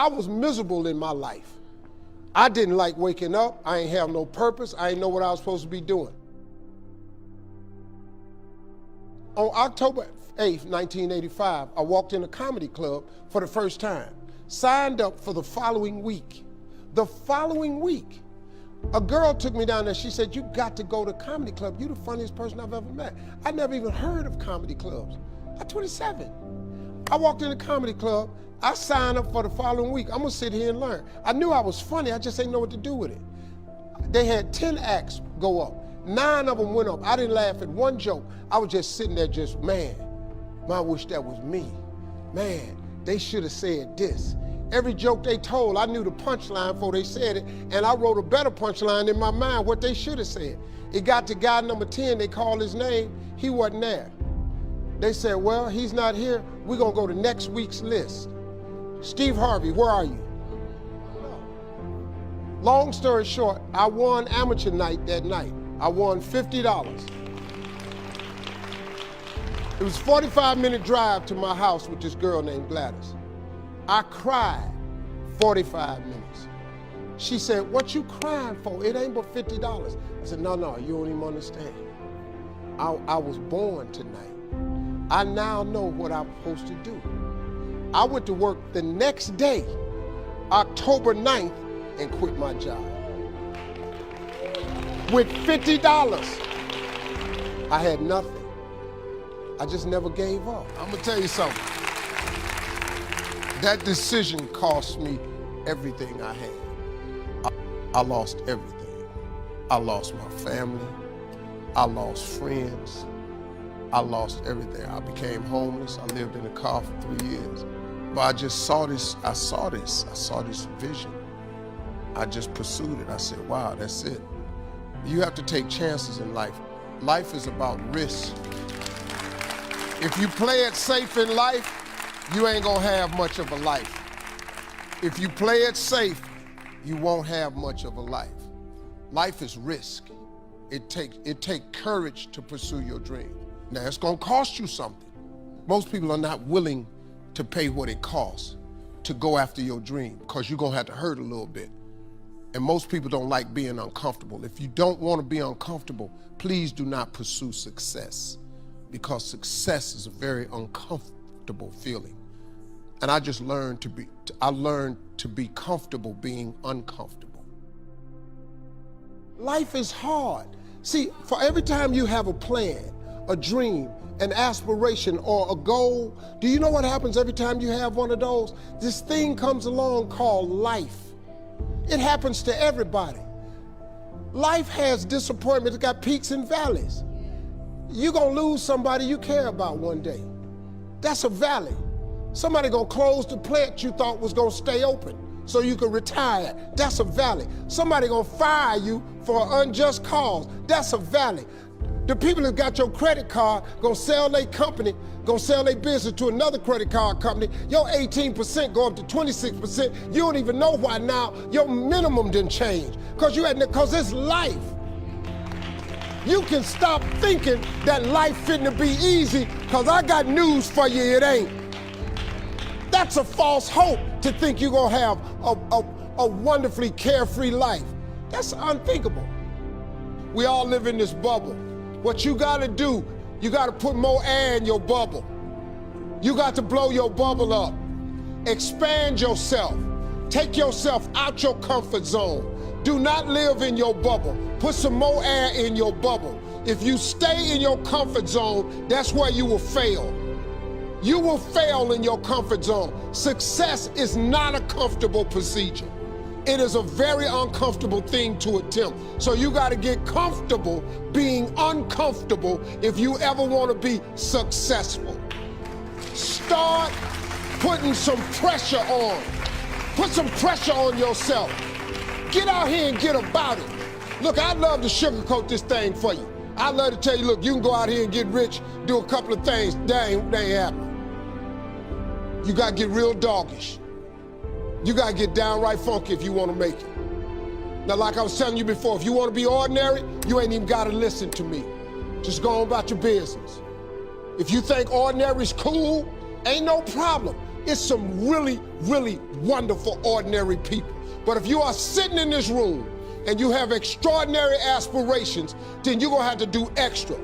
I was miserable in my life. I didn't like waking up. I ain't have no purpose. I didn't know what I was supposed to be doing. On October 8th, 1985, I walked in a comedy club for the first time, signed up for the following week. The following week, a girl took me down there. She said, "You got to go to comedy club. You're the funniest person I've ever met." I never even heard of comedy clubs. I'm 27. I walked in the comedy club. I signed up for the following week. I'm gonna sit here and learn. I knew I was funny. I just didn't know what to do with it. They had 10 acts go up. 9 of them went up. I didn't laugh at one joke. I was just sitting there just, man, I wish that was me. Man, they should have said this. Every joke they told, I knew the punchline before they said it, and I wrote a better punchline in my mind, what they should have said. It got to guy number 10, they called his name, he wasn't there. They said, "Well, he's not here, we're gonna go to next week's list." Steve Harvey, where are you? Long story short, I won amateur night that night. I won $50. It was a 45-minute drive to my house with this girl named Gladys. I cried 45 minutes. She said, "What you crying for? It ain't but $50. I said, no, you don't even understand. I was born tonight. I now know what I'm supposed to do." I went to work the next day, October 9th, and quit my job. With $50, I had nothing. I just never gave up. I'm gonna tell you something. That decision cost me everything I had. I lost everything. I lost my family. I lost friends. I lost everything. I became homeless. I lived in a car for 3 years. But I just saw this, I saw this vision. I just pursued it. I said, wow, that's it. You have to take chances in life. Life is about risk. If you play it safe in life, you ain't gonna have much of a life. If you play it safe, you won't have much of a life. Life is risk. It takes courage to pursue your dream. Now, it's gonna cost you something. Most people are not willing to pay what it costs to go after your dream, because you're gonna have to hurt a little bit. And most people don't like being uncomfortable. If you don't wanna be uncomfortable, please do not pursue success, because success is a very uncomfortable feeling. And I just learned to be comfortable being uncomfortable. Life is hard. See, for every time you have a plan, a dream, an aspiration, or a goal, do you know what happens every time you have one of those? This thing comes along called life. It happens to everybody. Life has disappointment. It's got peaks and valleys. You're gonna lose somebody you care about one day. That's a valley. Somebody gonna close the plant you thought was gonna stay open so you could retire. That's a valley. Somebody gonna fire you for an unjust cause. That's a valley. The people that got your credit card gonna sell their company, gonna sell their business to another credit card company. Your 18% go up to 26%. You don't even know why now. Your minimum didn't change because it's life. You can stop thinking that life fitting to be easy, because I got news for you, it ain't. That's a false hope to think you're gonna have a wonderfully carefree life. That's unthinkable. We all live in this bubble. What you gotta do, you gotta put more air in your bubble. You got to blow your bubble up. Expand yourself. Take yourself out your comfort zone. Do not live in your bubble. Put some more air in your bubble. If you stay in your comfort zone, that's where you will fail. You will fail in your comfort zone. Success is not a comfortable procedure. It is a very uncomfortable thing to attempt. So you got to get comfortable being uncomfortable if you ever want to be successful. Start putting some pressure on. Put some pressure on yourself. Get out here and get about it. Look, I'd love to sugarcoat this thing for you. I'd love to tell you, look, you can go out here and get rich, do a couple of things. That ain't happening. You got to get real doggish. You got to get downright funky if you want to make it. Now, like I was telling you before, if you want to be ordinary, you ain't even got to listen to me. Just go on about your business. If you think ordinary is cool, ain't no problem. It's some really, really wonderful, ordinary people. But if you are sitting in this room and you have extraordinary aspirations, then you're gonna have to do extra.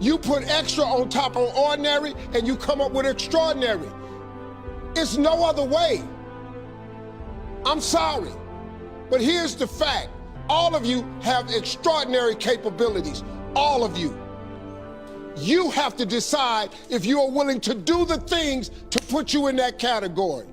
You put extra on top of ordinary and you come up with extraordinary. It's no other way. I'm sorry, but here's the fact. All of you have extraordinary capabilities, all of you. You have to decide if you are willing to do the things to put you in that category.